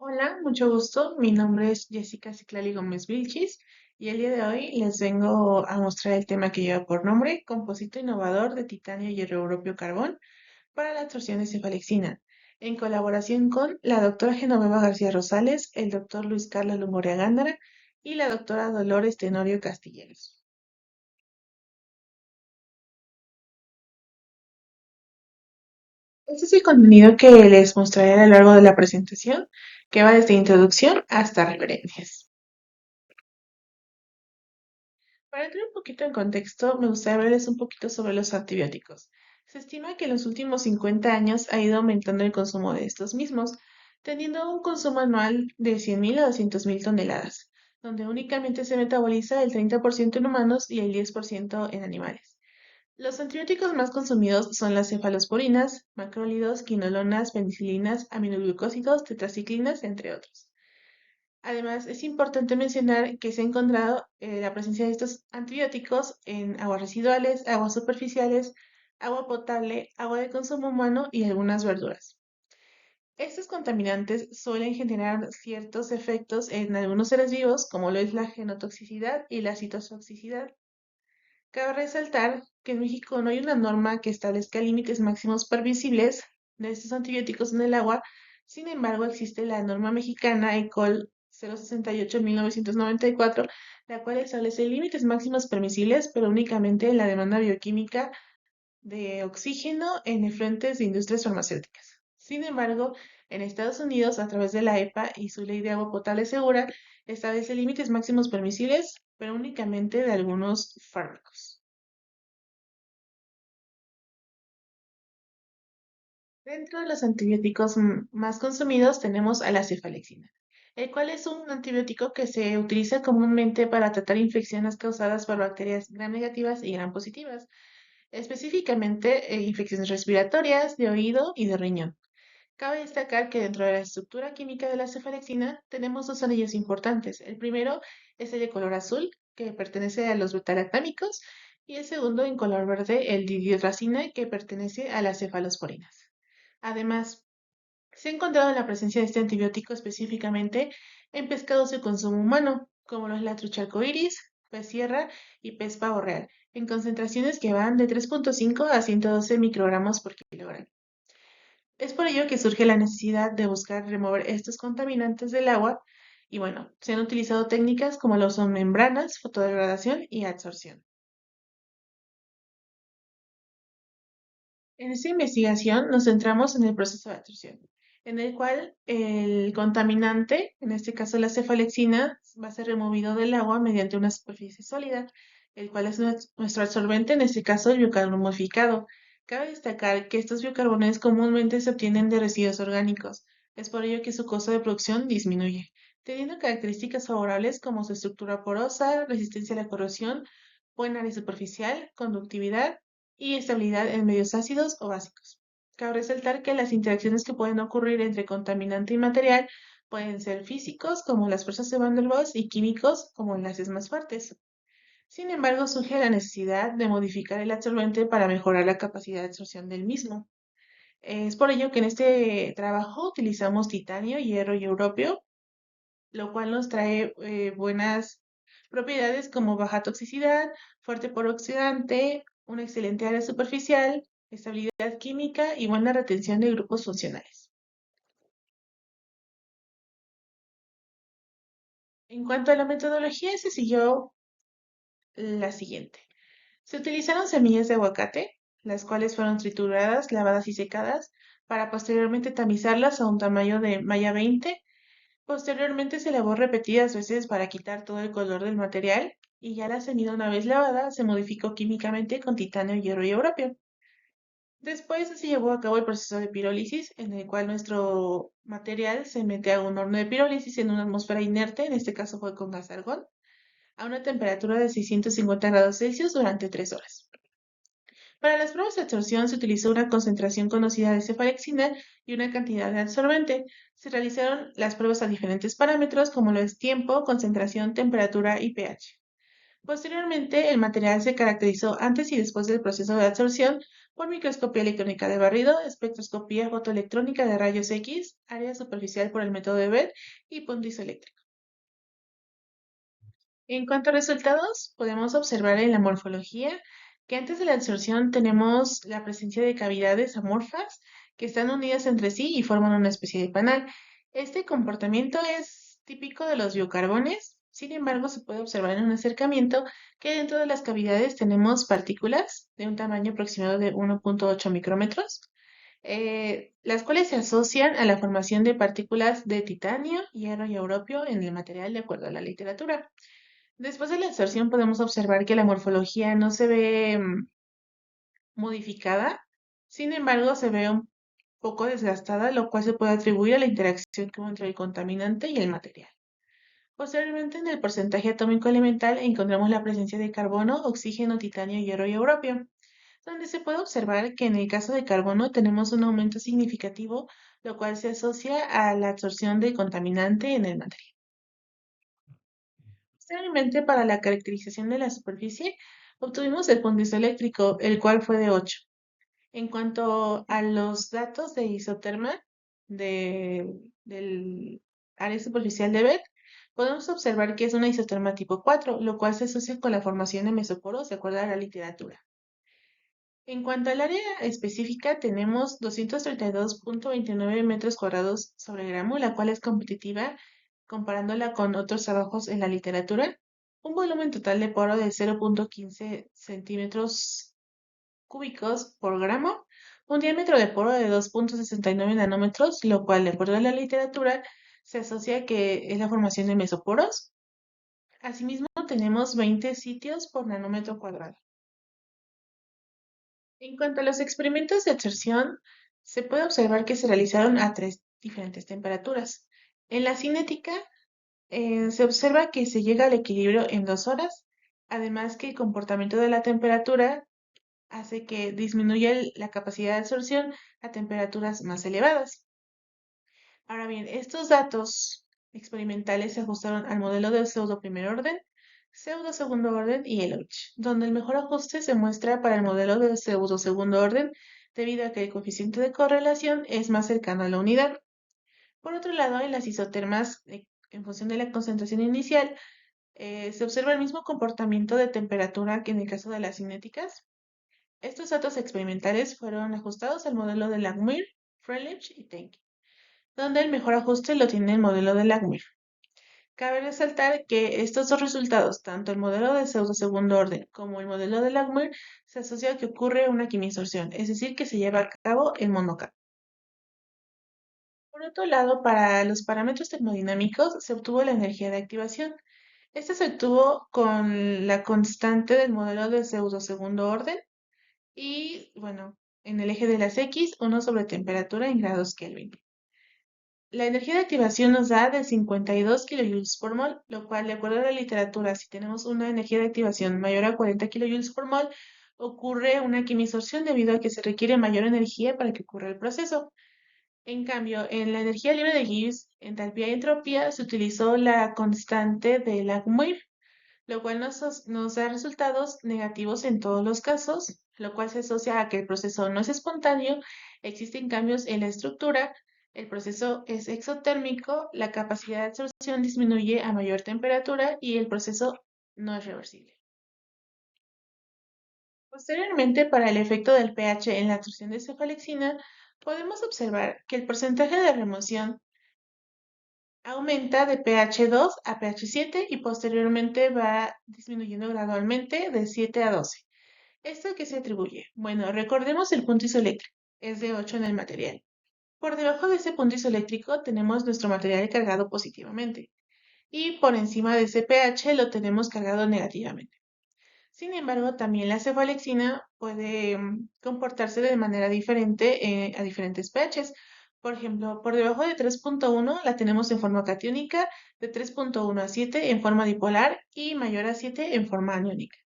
Hola, mucho gusto. Mi nombre es Jessica Ciclali Gómez Vilchis y el día de hoy les vengo a mostrar el tema que lleva por nombre Compósito innovador de titanio hierro europeo carbón para la absorción de cefalexina, en colaboración con la doctora Genoveva García Rosales, el doctor Luis Carlos Lumorea Gándara y la doctora Dolores Tenorio Castilleros. Este es el contenido que les mostraré a lo largo de la presentación, que va desde introducción hasta referencias. Para entrar un poquito en contexto, me gustaría hablarles un poquito sobre los antibióticos. Se estima que en los últimos 50 años ha ido aumentando el consumo de estos mismos, teniendo un consumo anual de 100.000 a 200.000 toneladas, donde únicamente se metaboliza el 30% en humanos y el 10% en animales. Los antibióticos más consumidos son las cefalosporinas, macrólidos, quinolonas, penicilinas, aminoglucósidos, tetraciclinas, entre otros. Además, es importante mencionar que se ha encontrado la presencia de estos antibióticos en aguas residuales, aguas superficiales, agua potable, agua de consumo humano y algunas verduras. Estos contaminantes suelen generar ciertos efectos en algunos seres vivos, como lo es la genotoxicidad y la citotoxicidad. Cabe resaltar que en México no hay una norma que establezca límites máximos permisibles de estos antibióticos en el agua. Sin embargo, existe la norma mexicana ECOL 068-1994, la cual establece límites máximos permisibles, pero únicamente en la demanda bioquímica de oxígeno en efluentes de industrias farmacéuticas. Sin embargo, en Estados Unidos, a través de la EPA y su ley de agua potable segura, establece límites máximos permisibles, pero únicamente de algunos fármacos. Dentro de los antibióticos más consumidos tenemos a la cefalexina, el cual es un antibiótico que se utiliza comúnmente para tratar infecciones causadas por bacterias gram negativas y gram positivas, específicamente infecciones respiratorias, de oído y de riñón. Cabe destacar que dentro de la estructura química de la cefalexina tenemos dos anillos importantes. El primero es el de color azul, que pertenece a los butalatámicos, y el segundo en color verde, el dihidrotracina, que pertenece a las cefalosporinas. Además, se ha encontrado la presencia de este antibiótico específicamente en pescados de consumo humano, como lo es la trucha arcoíris, pez sierra y pez pavo real, en concentraciones que van de 3,5 a 112 microgramos por kilogramo. Es por ello que surge la necesidad de buscar remover estos contaminantes del agua y bueno, se han utilizado técnicas como lo son membranas, fotodegradación y adsorción. En esta investigación nos centramos en el proceso de adsorción, en el cual el contaminante, en este caso la cefalexina, va a ser removido del agua mediante una superficie sólida, el cual es nuestro absorbente, en este caso el biocarbono modificado. Cabe destacar que estos biocarbones comúnmente se obtienen de residuos orgánicos, es por ello que su costo de producción disminuye, teniendo características favorables como su estructura porosa, resistencia a la corrosión, buen área superficial, conductividad y estabilidad en medios ácidos o básicos. Cabe resaltar que las interacciones que pueden ocurrir entre contaminante y material pueden ser físicos, como las fuerzas de Van der Waals, y químicos, como enlaces más fuertes. Sin embargo, surge la necesidad de modificar el absorbente para mejorar la capacidad de absorción del mismo. Es por ello que en este trabajo utilizamos titanio, hierro y europeo, lo cual nos trae buenas propiedades como baja toxicidad, fuerte por oxidante, una excelente área superficial, estabilidad química y buena retención de grupos funcionales. En cuanto a la metodología, se siguió la siguiente. Se utilizaron semillas de aguacate, las cuales fueron trituradas, lavadas y secadas, para posteriormente tamizarlas a un tamaño de malla 20. Posteriormente se lavó repetidas veces para quitar todo el color del material y ya la semilla una vez lavada se modificó químicamente con titanio, hierro y europio. Después se llevó a cabo el proceso de pirólisis en el cual nuestro material se mete a un horno de pirólisis en una atmósfera inerte, en este caso fue con gas argón, a una temperatura de 650 grados Celsius durante 3 horas. Para las pruebas de absorción se utilizó una concentración conocida de cefalexina y una cantidad de absorbente. Se realizaron las pruebas a diferentes parámetros como lo es tiempo, concentración, temperatura y pH. Posteriormente, el material se caracterizó antes y después del proceso de absorción por microscopía electrónica de barrido, espectroscopía fotoelectrónica de rayos X, área superficial por el método de Bell y punto isoeléctrico. En cuanto a resultados, podemos observar en la morfología que antes de la absorción tenemos la presencia de cavidades amorfas que están unidas entre sí y forman una especie de panal. Este comportamiento es típico de los biocarbones, sin embargo, se puede observar en un acercamiento que dentro de las cavidades tenemos partículas de un tamaño aproximado de 1.8 micrómetros, las cuales se asocian a la formación de partículas de titanio, hierro y europio en el material de acuerdo a la literatura. Después de la absorción podemos observar que la morfología no se ve modificada, sin embargo se ve un poco desgastada, lo cual se puede atribuir a la interacción que hubo entre el contaminante y el material. Posteriormente, en el porcentaje atómico elemental encontramos la presencia de carbono, oxígeno, titanio, hierro y europio, donde se puede observar que en el caso de carbono tenemos un aumento significativo, lo cual se asocia a la absorción del contaminante en el material. Posteriormente, para la caracterización de la superficie, obtuvimos el punto isoeléctrico, el cual fue de 8. En cuanto a los datos de isoterma del área superficial de Beck, podemos observar que es una isoterma tipo 4, lo cual se asocia con la formación de mesoporos de acuerdo a la literatura. En cuanto al área específica, tenemos 232.29 metros cuadrados sobre gramo, la cual es competitiva comparándola con otros trabajos en la literatura. Un volumen total de poro de 0.15 centímetros cúbicos por gramo, un diámetro de poro de 2.69 nanómetros, lo cual, de acuerdo a la literatura, se asocia que es la formación de mesoporos. Asimismo, tenemos 20 sitios por nanómetro cuadrado. En cuanto a los experimentos de absorción, se puede observar que se realizaron a tres diferentes temperaturas. En la cinética, se observa que se llega al equilibrio en 2 horas, además que el comportamiento de la temperatura hace que disminuya la capacidad de absorción a temperaturas más elevadas. Ahora bien, estos datos experimentales se ajustaron al modelo de pseudo primer orden, pseudo segundo orden y LH, donde el mejor ajuste se muestra para el modelo de pseudo segundo orden debido a que el coeficiente de correlación es más cercano a la unidad. Por otro lado, en las isotermas, en función de la concentración inicial, se observa el mismo comportamiento de temperatura que en el caso de las cinéticas. Estos datos experimentales fueron ajustados al modelo de Langmuir, Frelich y Tenke, donde el mejor ajuste lo tiene el modelo de Langmuir. Cabe resaltar que estos dos resultados, tanto el modelo de pseudo segundo orden como el modelo de Langmuir, se asocia a que ocurre una quimisorción, es decir, que se lleva a cabo en monocapa. Por otro lado, para los parámetros termodinámicos se obtuvo la energía de activación. Esta se obtuvo con la constante del modelo de pseudo segundo orden y, bueno, en el eje de las X, 1 sobre temperatura en grados Kelvin. La energía de activación nos da de 52 kilojoules por mol, lo cual, de acuerdo a la literatura, si tenemos una energía de activación mayor a 40 kilojoules por mol, ocurre una quimisorción debido a que se requiere mayor energía para que ocurra el proceso. En cambio, en la energía libre de Gibbs, entalpía y entropía, se utilizó la constante de Langmuir, lo cual nos da resultados negativos en todos los casos, lo cual se asocia a que el proceso no es espontáneo, existen cambios en la estructura, el proceso es exotérmico, la capacidad de absorción disminuye a mayor temperatura y el proceso no es reversible. Posteriormente, para el efecto del pH en la absorción de cefalexina, podemos observar que el porcentaje de remoción aumenta de pH 2 a pH 7 y posteriormente va disminuyendo gradualmente de 7 a 12. ¿Esto a qué se atribuye? Bueno, recordemos el punto isoeléctrico, es de 8 en el material. Por debajo de ese punto isoeléctrico tenemos nuestro material cargado positivamente y por encima de ese pH lo tenemos cargado negativamente. Sin embargo, también la cefalexina puede comportarse de manera diferente a diferentes pHs. Por ejemplo, por debajo de 3.1 la tenemos en forma catiónica, de 3.1 a 7 en forma dipolar y mayor a 7 en forma aniónica.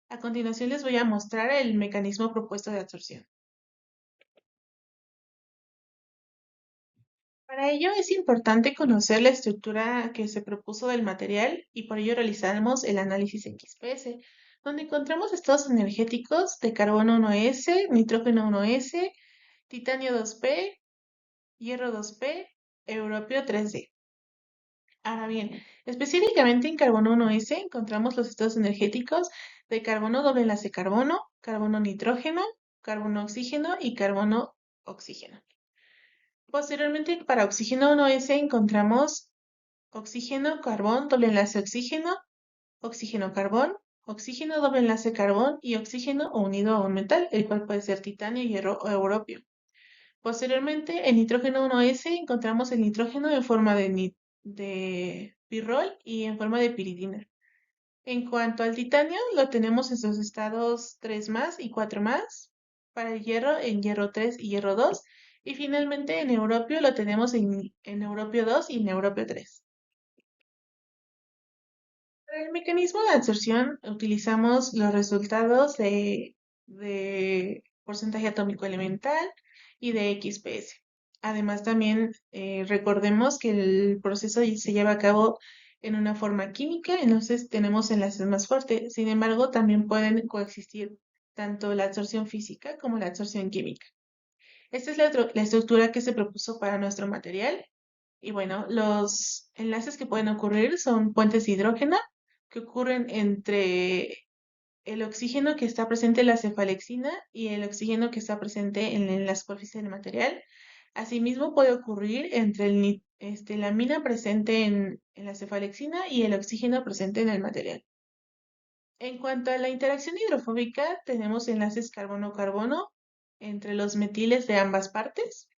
A continuación les voy a mostrar el mecanismo propuesto de absorción. Para ello es importante conocer la estructura que se propuso del material y por ello realizamos el análisis XPS, donde encontramos estados energéticos de carbono 1s, nitrógeno 1s, titanio 2p, hierro 2p, europeo 3d. Ahora bien, específicamente en carbono 1s encontramos los estados energéticos de carbono doble enlace carbono, carbono nitrógeno, carbono oxígeno y carbono oxígeno. Posteriormente, para oxígeno 1s encontramos oxígeno, carbón, doble enlace oxígeno, oxígeno, carbón, oxígeno, doble enlace carbón y oxígeno unido a un metal, el cual puede ser titanio, hierro o europio. Posteriormente, en nitrógeno 1s encontramos el nitrógeno en forma de pirrol y en forma de piridina. En cuanto al titanio, lo tenemos en sus estados 3 más y 4 más. Para el hierro, en hierro 3 y hierro 2. Y finalmente en europio lo tenemos en europio 2 y en europio 3. Para el mecanismo de absorción utilizamos los resultados de porcentaje atómico elemental y de XPS. Además, también recordemos que el proceso se lleva a cabo en una forma química, entonces tenemos enlaces más fuertes. Sin embargo, también pueden coexistir tanto la absorción física como la absorción química. Esta es la estructura que se propuso para nuestro material. Y bueno, los enlaces que pueden ocurrir son puentes de hidrógeno que ocurren entre el oxígeno que está presente en la cefalexina y el oxígeno que está presente en la superficie del material. Asimismo, puede ocurrir entre la amina presente en la cefalexina y el oxígeno presente en el material. En cuanto a la interacción hidrofóbica, tenemos enlaces carbono-carbono entre los metiles de ambas partes.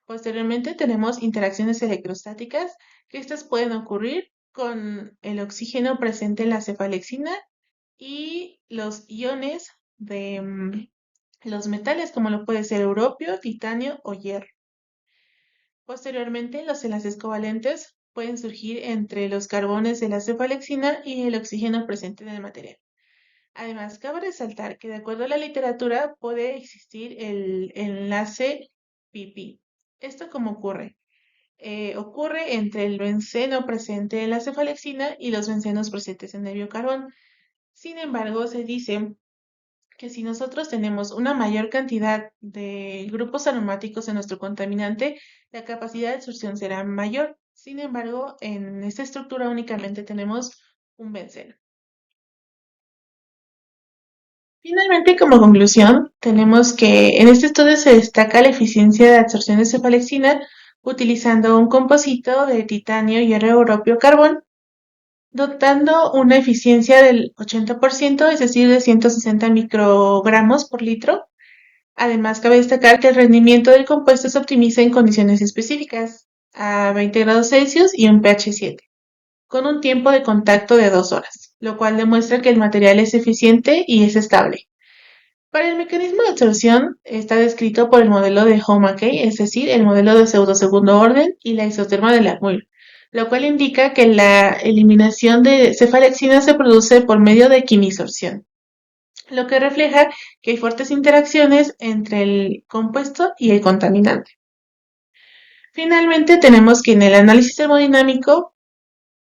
Posteriormente tenemos interacciones electrostáticas, que estas pueden ocurrir con el oxígeno presente en la cefalexina y los iones de los metales, como lo puede ser europio, titanio o hierro. Posteriormente, los enlaces covalentes pueden surgir entre los carbones de la cefalexina y el oxígeno presente en el material. Además, cabe resaltar que de acuerdo a la literatura puede existir el enlace pp. ¿Esto cómo ocurre? Ocurre entre el benceno presente en la cefalexina y los bencenos presentes en el biocarbón. Sin embargo, se dice que si nosotros tenemos una mayor cantidad de grupos aromáticos en nuestro contaminante, la capacidad de absorción será mayor. Sin embargo, en esta estructura únicamente tenemos un benceno. Finalmente, como conclusión, tenemos que en este estudio se destaca la eficiencia de absorción de cefalexina utilizando un composito de titanio, hierro, europio, carbón, dotando una eficiencia del 80%, es decir, de 160 microgramos por litro. Además, cabe destacar que el rendimiento del compuesto se optimiza en condiciones específicas, a 20 grados Celsius y un pH 7, con un tiempo de contacto de 2 horas, lo cual demuestra que el material es eficiente y es estable. Para el mecanismo de absorción está descrito por el modelo de Hou-Mackey, es decir, el modelo de pseudo-segundo orden y la isoterma de Lagrange, lo cual indica que la eliminación de cefalexina se produce por medio de quimisorción, lo que refleja que hay fuertes interacciones entre el compuesto y el contaminante. Finalmente, tenemos que en el análisis termodinámico,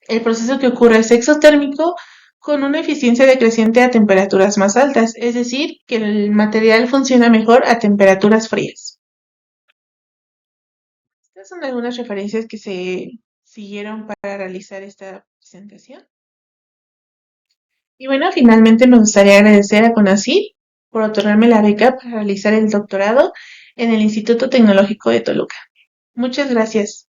el proceso que ocurre es exotérmico con una eficiencia decreciente a temperaturas más altas, es decir, que el material funciona mejor a temperaturas frías. Estas son algunas referencias que se siguieron para realizar esta presentación. Y bueno, finalmente me gustaría agradecer a CONACYT por otorgarme la beca para realizar el doctorado en el Instituto Tecnológico de Toluca. Muchas gracias.